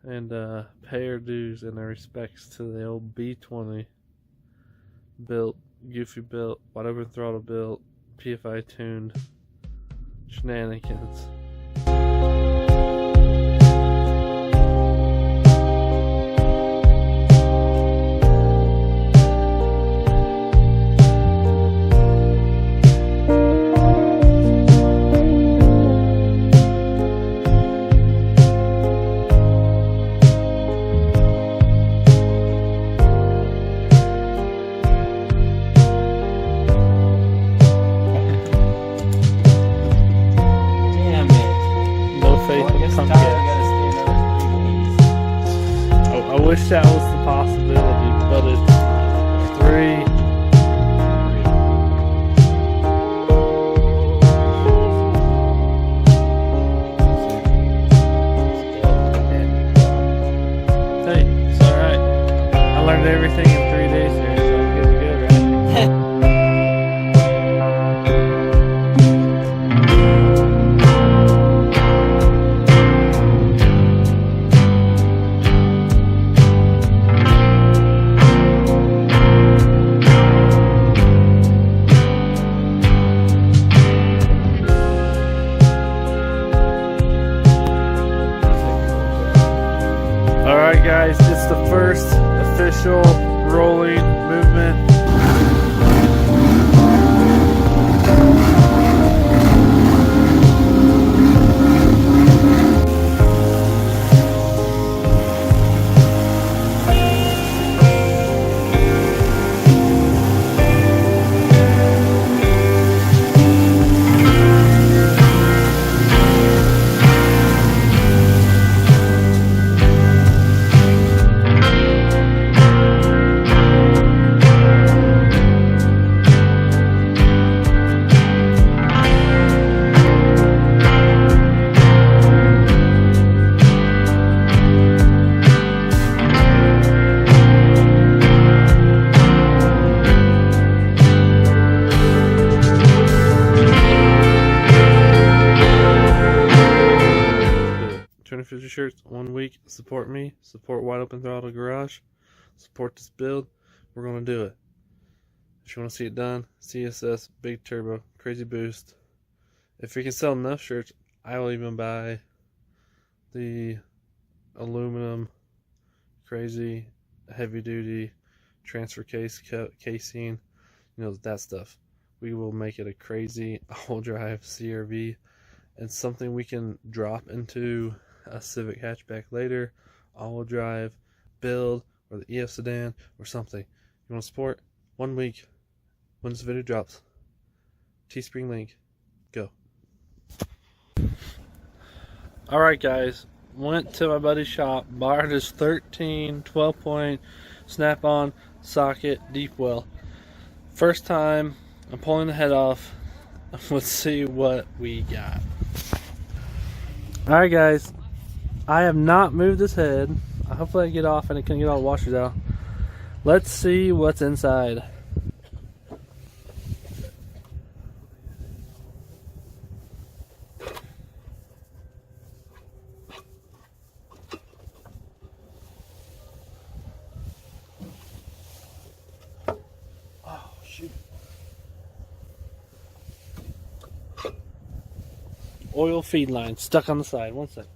and pay our dues and our respects to the old B20 built, Goofy built, wide open throttle built, PFI tuned shenanigans. I wish that was the possibility, but it's 3. Hey, it's alright. I learned everything in 3 days here, so I'm getting good, right? Alright guys, it's the first official rolling movement. $250 shirts 1 week. Support me, support Wide Open Throttle Garage, support this build. We're gonna do it. If you want to see it done, CSS, big turbo, crazy boost. If we can sell enough shirts, I will even buy the aluminum crazy heavy duty transfer case casing, you know, that stuff. We will make it a crazy all drive CRV and something we can drop into a Civic hatchback later, all drive build, or the EF sedan or something. You want to support? 1 week when this video drops. Teespring link. Go. Alright guys, went to my buddy's shop, borrowed his 12-point snap-on socket deep well. First time I'm pulling the head off. Let's see what we got. Alright guys, I have not moved this head. Hopefully I get off and it can get all the washers out. Let's see what's inside. Oh shoot. Oil feed line stuck on the side. 1 second.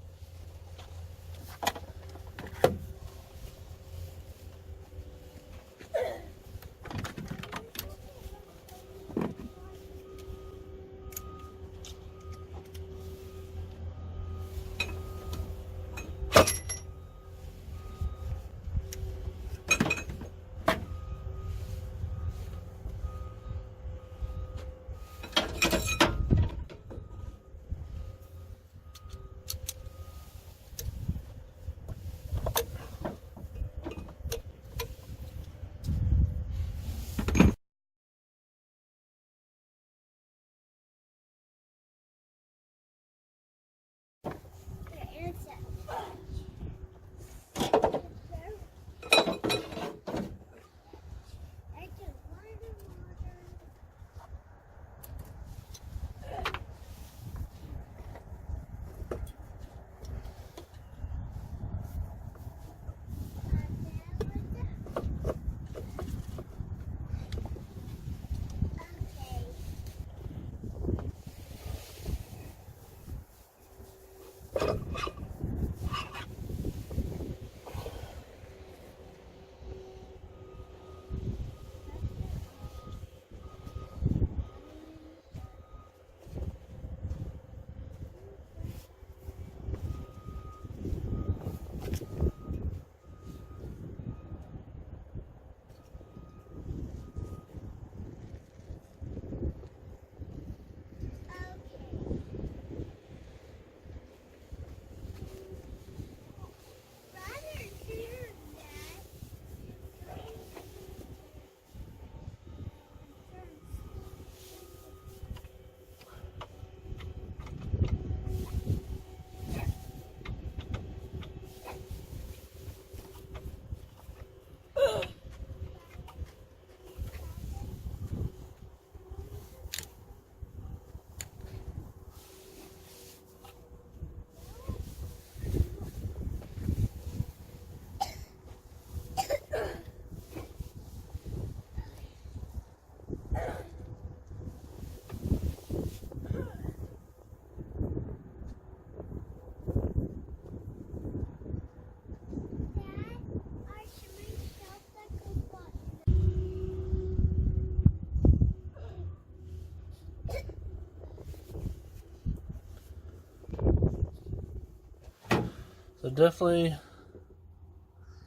So definitely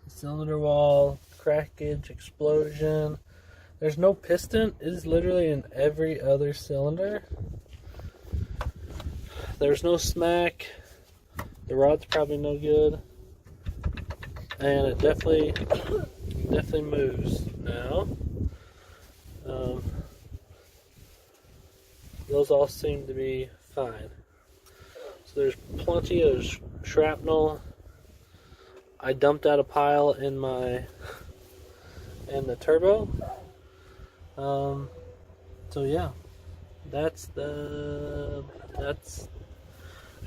cylinder wall, crackage, explosion. There's no piston. It is literally in every other cylinder. There's no smack. The rod's probably no good. And it definitely moves now. Those all seem to be fine. So there's plenty of shrapnel. I dumped out a pile in the turbo. So yeah, I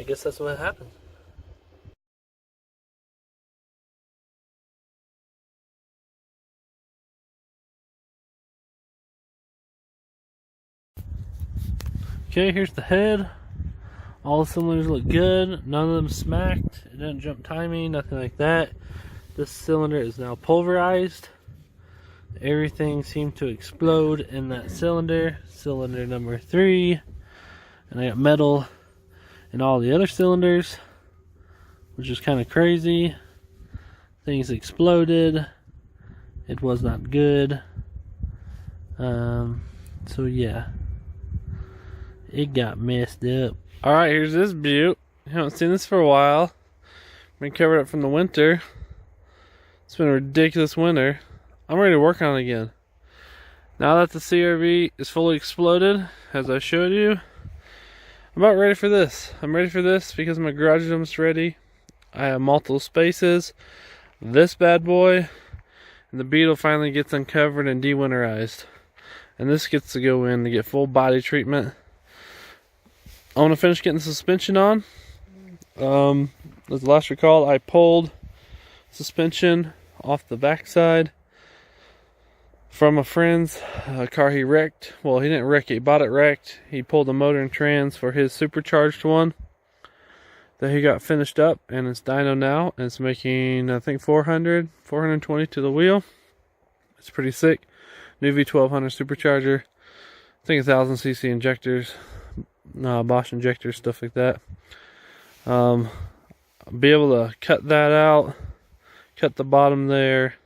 guess that's what happened. Okay, here's the head. All the cylinders look good. None of them smacked. It didn't jump timing, nothing like that. This cylinder is now pulverized. Everything seemed to explode in that cylinder. Cylinder number 3. And I got metal in all the other cylinders, which is kind of crazy. Things exploded. It was not good. So yeah, it got messed up. Alright, here's this butte. You haven't seen this for a while. Been covered up from the winter. It's been a ridiculous winter. I'm ready to work on it again. Now that the CRV is fully exploded, as I showed you, I'm about ready for this. I'm ready for this because my garage is almost ready. I have multiple spaces. This bad boy and the Beetle finally gets uncovered and dewinterized. And this gets to go in to get full body treatment. I want to finish getting the suspension on. As the last recall, I pulled suspension off the backside from a friend's car he wrecked. Well, he didn't wreck it, he bought it wrecked. He pulled the motor and trans for his supercharged one that he got finished up, and it's dyno now. And it's making, I think, 420 to the wheel. It's pretty sick. New V1200 supercharger. I think 1000cc injectors, Bosch injectors, stuff like that. I'll be able to cut that out, cut the bottom there.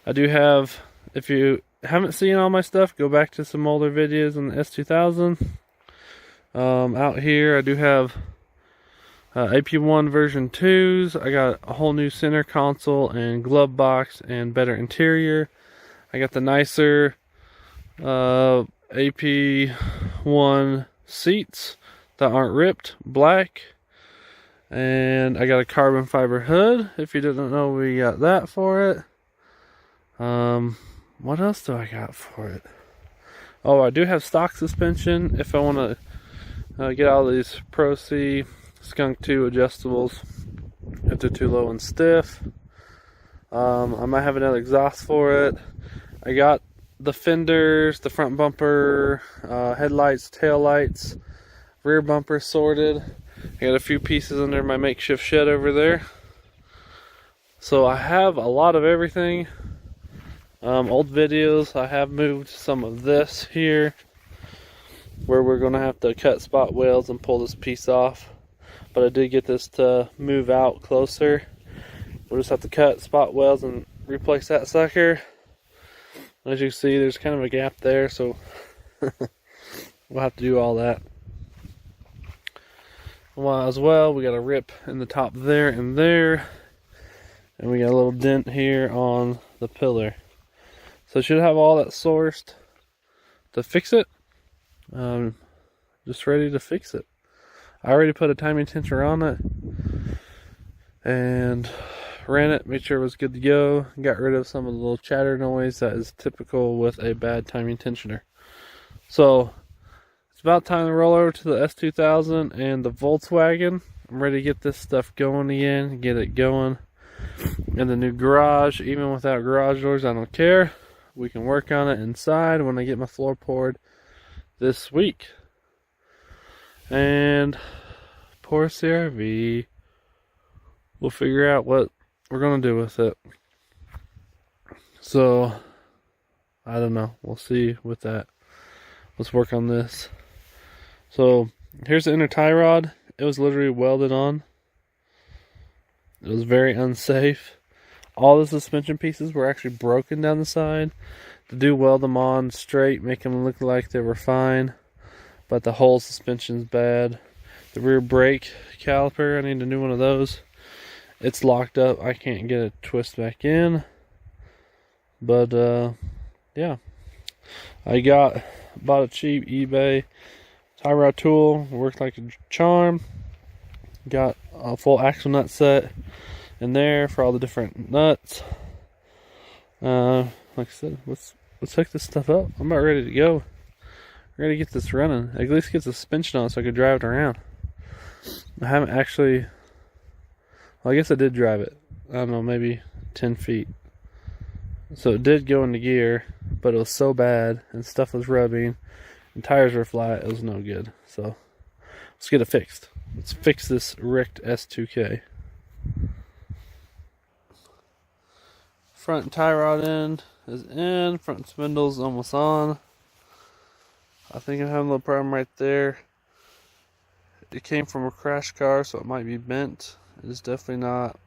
I do have, if you haven't seen all my stuff, go back to some older videos on the S2000. Out here I do have AP1 version 2s. I got a whole new center console and glove box and better interior. I got the nicer AP1 seats that aren't ripped, black. And I got a carbon fiber hood. If you didn't know, we got that for it. What else do I got for it? Oh, I do have stock suspension if I want to get all these Pro C Skunk 2 adjustables if they're too low and stiff. I might have another exhaust for it. I got the fenders, the front bumper, headlights, tail lights, rear bumper sorted. I got a few pieces under my makeshift shed over there. So I have a lot of everything. Old videos, I have moved some of this here where we're going to have to cut spot wales and pull this piece off. But I did get this to move out closer. We'll just have to cut spot wales and replace that sucker. As you can see, there's kind of a gap there, so we'll have to do all that. Well, as well, we got a rip in the top there and there, and we got a little dent here on the pillar. So I should have all that sourced to fix it. Just ready to fix it. I already put a timing tensioner on it and ran it, made sure it was good to go, got rid of some of the little chatter noise that is typical with a bad timing tensioner. So it's about time to roll over to the S2000 and the Volkswagen. I'm ready to get this stuff going again, get it going in the new garage. Even without garage doors, I don't care. We can work on it inside when I get my floor poured this week. And poor CRV, we'll figure out what we're gonna do with it. So I don't know, we'll see with that. Let's work on this. So here's the inner tie rod. It was literally welded on. It was very unsafe. All the suspension pieces were actually broken down the side. To do weld them on straight, make them look like they were fine, but the whole suspension's bad. The rear brake caliper, I need a new one of those. It's locked up. I can't get it twist back in. But yeah, I bought a cheap eBay tie rod tool. Worked like a charm. Got a full axle nut set in there for all the different nuts. Like I said, let's hook this stuff up. I'm about ready to go. Ready to get this running. At least get the suspension on so I could drive it around. I haven't actually. Well, I guess I did drive it. I don't know, maybe 10 feet. So it did go into gear, but it was so bad and stuff was rubbing and tires were flat. It was no good. So let's get it fixed. Let's fix this wrecked S2K. Front tie rod end is in. Front spindle's almost on. I think I'm having a little problem right there. It came from a crash car, so it might be bent. It is definitely not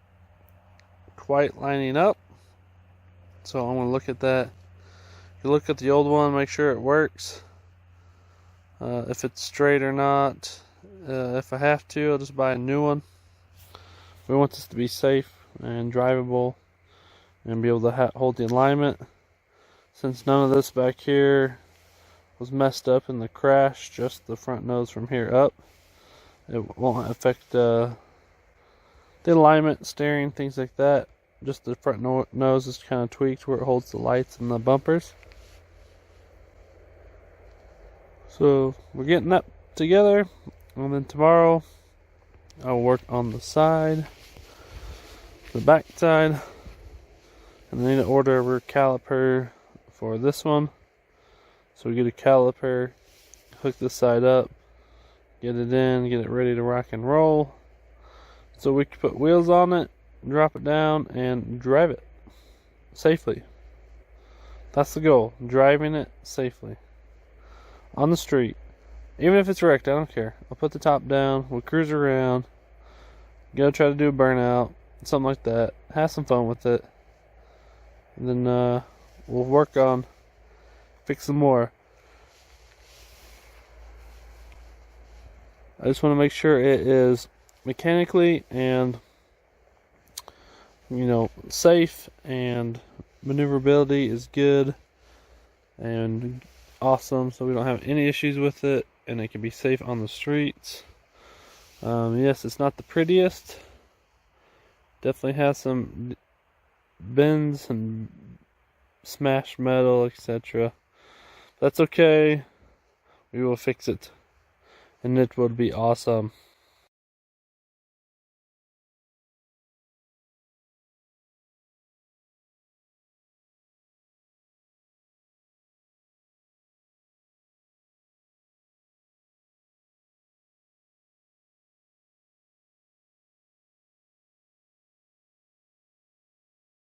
quite lining up. So I'm going to look at that. You look at the old one, make sure it works. If it's straight or not. If I have to, I'll just buy a new one. We want this to be safe and drivable and be able to hold the alignment. Since none of this back here was messed up in the crash, just the front nose from here up, it won't affect the alignment, steering, things like that. Just the front nose is kind of tweaked where it holds the lights and the bumpers. So we're getting that together, and then tomorrow I'll work on the side, the back side, and I need to order a rear caliper for this one. So we get a caliper, hook this side up, get it in, get it ready to rock and roll. So we can put wheels on it, drop it down, and drive it safely. That's the goal, driving it safely. On the street. Even if it's wrecked, I don't care. I'll put the top down, we'll cruise around, go try to do a burnout, something like that. Have some fun with it. And then we'll work on fixing more. I just want to make sure it is mechanically and safe, and maneuverability is good and awesome, so we don't have any issues with it, and it can be safe on the streets. Yes, it's not the prettiest. Definitely has some bends and smashed metal, etc. That's okay. We will fix it, and it will be awesome.